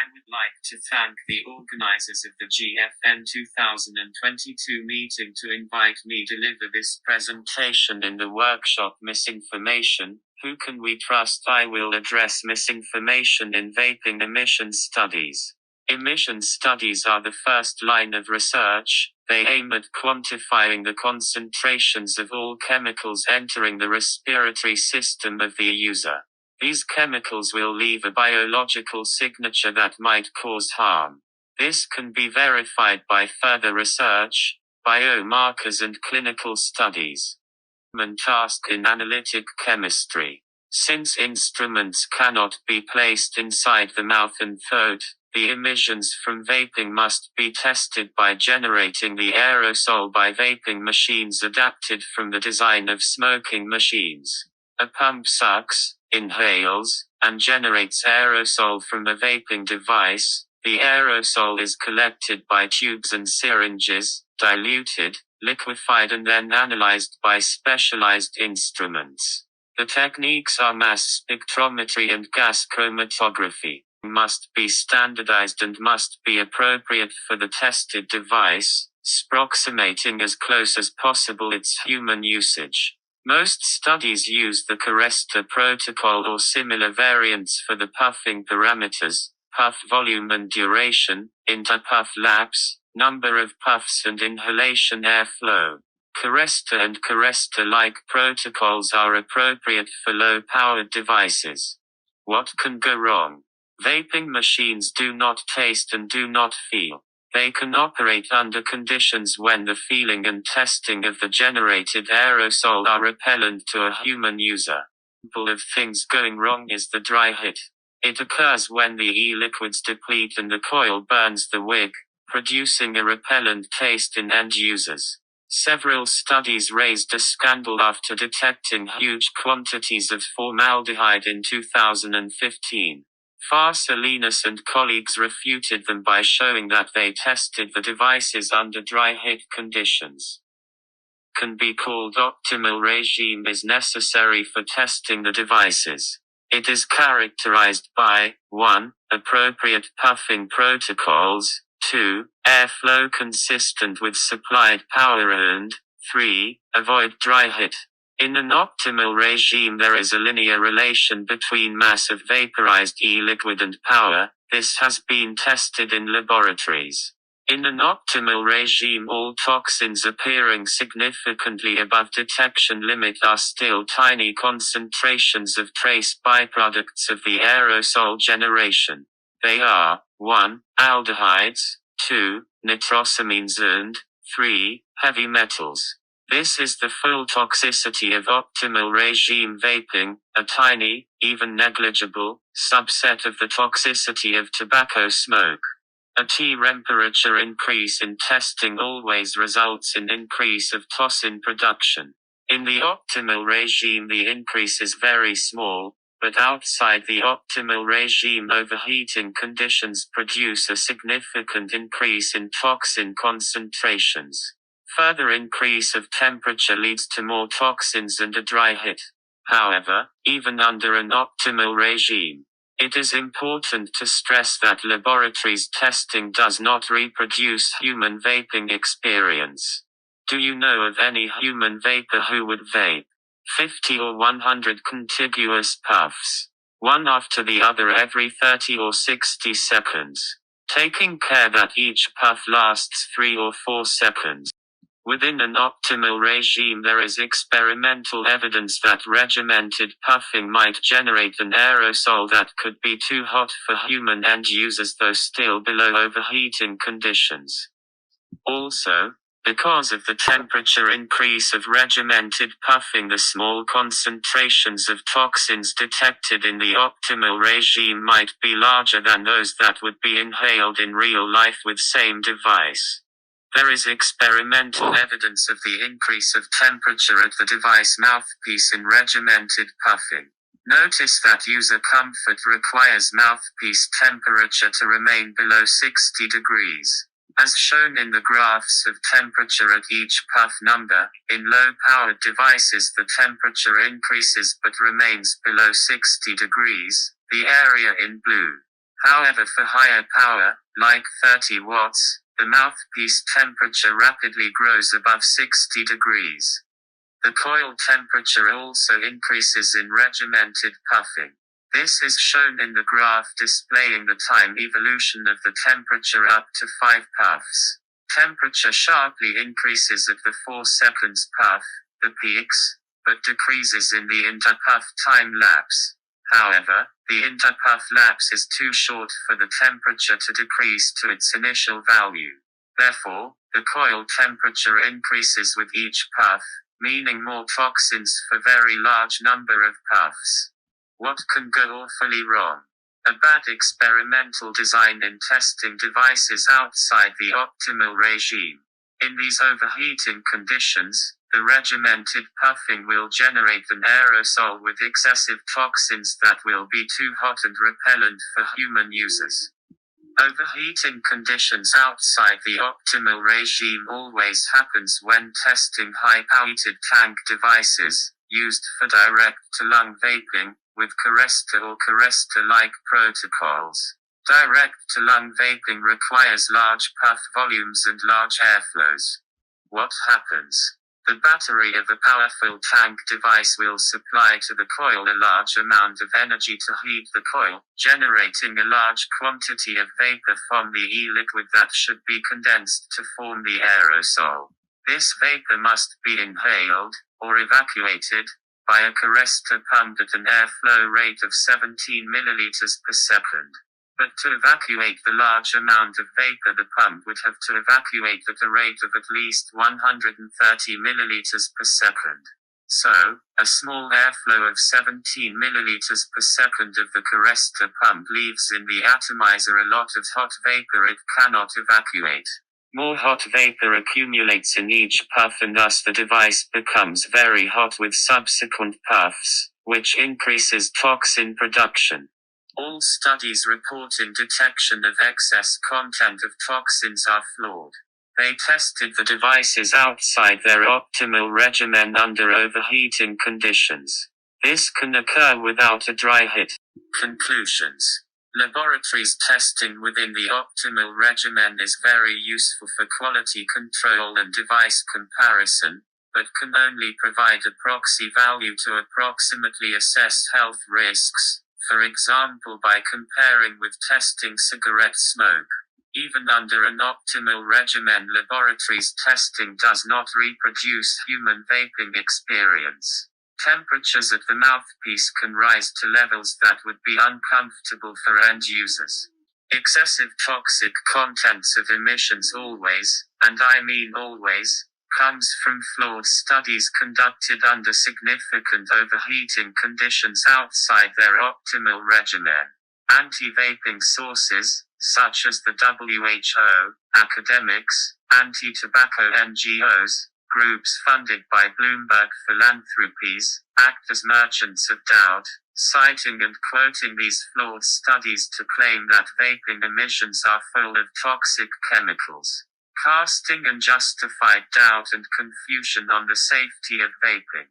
I would like to thank the organizers of the GFN 2022 meeting to invite me to deliver this presentation in the workshop Misinformation, Who Can We Trust? I will address misinformation in vaping emission studies. Emission studies are the first line of research. They aim at quantifying the concentrations of all chemicals entering the respiratory system of the user. These chemicals will leave a biological signature that might cause harm. This can be verified by further research, biomarkers and clinical studies. Human task in analytic chemistry. Since instruments cannot be placed inside the mouth and throat, the emissions from vaping must be tested by generating the aerosol by vaping machines adapted from the design of smoking machines. A pump sucks, inhales, and generates aerosol from a vaping device. The aerosol is collected by tubes and syringes, diluted, liquefied and then analyzed by specialized instruments. The techniques are mass spectrometry and gas chromatography. Must be standardized and must be appropriate for the tested device, approximating as close as possible its human usage. Most studies use the Caresta protocol or similar variants for the puffing parameters, puff volume and duration, inter-puff lapse, number of puffs and inhalation airflow. Caresta and Caresta-like protocols are appropriate for low-powered devices. What can go wrong? Vaping machines do not taste and do not feel. They can operate under conditions when the feeling and testing of the generated aerosol are repellent to a human user. Example of things going wrong is the dry hit. It occurs when the e-liquids deplete and the coil burns the wick, producing a repellent taste in end users. Several studies raised a scandal after detecting huge quantities of formaldehyde in 2015. Salinas and colleagues refuted them by showing that they tested the devices under dry hit conditions. Can be called optimal regime is necessary for testing the devices. It is characterized by 1. Appropriate puffing protocols, 2. Airflow consistent with supplied power and 3. Avoid dry hit. In an optimal regime there is a linear relation between mass of vaporized e-liquid and power. This has been tested in laboratories. In an optimal regime all toxins appearing significantly above detection limit are still tiny concentrations of trace byproducts of the aerosol generation. They are 1. Aldehydes, 2. Nitrosamines and 3. Heavy metals. This is the full toxicity of optimal regime vaping, a tiny, even negligible, subset of the toxicity of tobacco smoke. A temperature increase in testing always results in increase of toxin production. In the optimal regime the increase is very small, but outside the optimal regime overheating conditions produce a significant increase in toxin concentrations. Further increase of temperature leads to more toxins and a dry hit. However, even under an optimal regime, it is important to stress that laboratories testing does not reproduce human vaping experience. Do you know of any human vapor who would vape 50 or 100 contiguous puffs, one after the other every 30 or 60 seconds, taking care that each puff lasts 3 or 4 seconds? Within an optimal regime there is experimental evidence that regimented puffing might generate an aerosol that could be too hot for human end users though still below overheating conditions. Also, because of the temperature increase of regimented puffing the small concentrations of toxins detected in the optimal regime might be larger than those that would be inhaled in real life with same device. There is experimental evidence of the increase of temperature at the device mouthpiece in regimented puffing. Notice that user comfort requires mouthpiece temperature to remain below 60 degrees. As shown in the graphs of temperature at each puff number, in low-powered devices the temperature increases but remains below 60 degrees, the area in blue. However, for higher power, like 30 watts, the mouthpiece temperature rapidly grows above 60 degrees. The coil temperature also increases in regimented puffing. This is shown in the graph displaying the time evolution of the temperature up to 5 puffs. Temperature sharply increases at the 4 seconds puff, the peaks, but decreases in the interpuff time lapse. However, the interpuff lapse is too short for the temperature to decrease to its initial value. Therefore, the coil temperature increases with each puff, meaning more toxins for very large number of puffs. What can go awfully wrong? A bad experimental design in testing devices outside the optimal regime. In these overheating conditions, the regimented puffing will generate an aerosol with excessive toxins that will be too hot and repellent for human users. Overheating conditions outside the optimal regime always happens when testing high-powered tank devices, used for direct-to-lung vaping, with Caresta or Caresta-like protocols. Direct-to-lung vaping requires large puff volumes and large airflows. What happens? The battery of a powerful tank device will supply to the coil a large amount of energy to heat the coil, generating a large quantity of vapor from the e-liquid that should be condensed to form the aerosol. This vapor must be inhaled, or evacuated, by a Caresta pump at an airflow rate of 17 milliliters per second. But to evacuate the large amount of vapor, the pump would have to evacuate at a rate of at least 130 milliliters per second. So, a small airflow of 17 milliliters per second of the Caresta pump leaves in the atomizer a lot of hot vapor it cannot evacuate. More hot vapor accumulates in each puff, and thus the device becomes very hot with subsequent puffs, which increases toxin production. All studies reporting detection of excess content of toxins are flawed. They tested the devices outside their optimal regimen under overheating conditions. This can occur without a dry hit. Conclusions. Laboratories testing within the optimal regimen is very useful for quality control and device comparison, but can only provide a proxy value to approximately assess health risks, for example by comparing with testing cigarette smoke. Even under an optimal regimen, laboratories testing does not reproduce human vaping experience. Temperatures at the mouthpiece can rise to levels that would be uncomfortable for end users. Excessive toxic contents of emissions always, and I mean always, comes from flawed studies conducted under significant overheating conditions outside their optimal regimen. Anti-vaping sources, such as the WHO, academics, anti-tobacco NGOs, groups funded by Bloomberg Philanthropies, act as merchants of doubt, citing and quoting these flawed studies to claim that vaping emissions are full of toxic chemicals, casting unjustified doubt and confusion on the safety of vaping.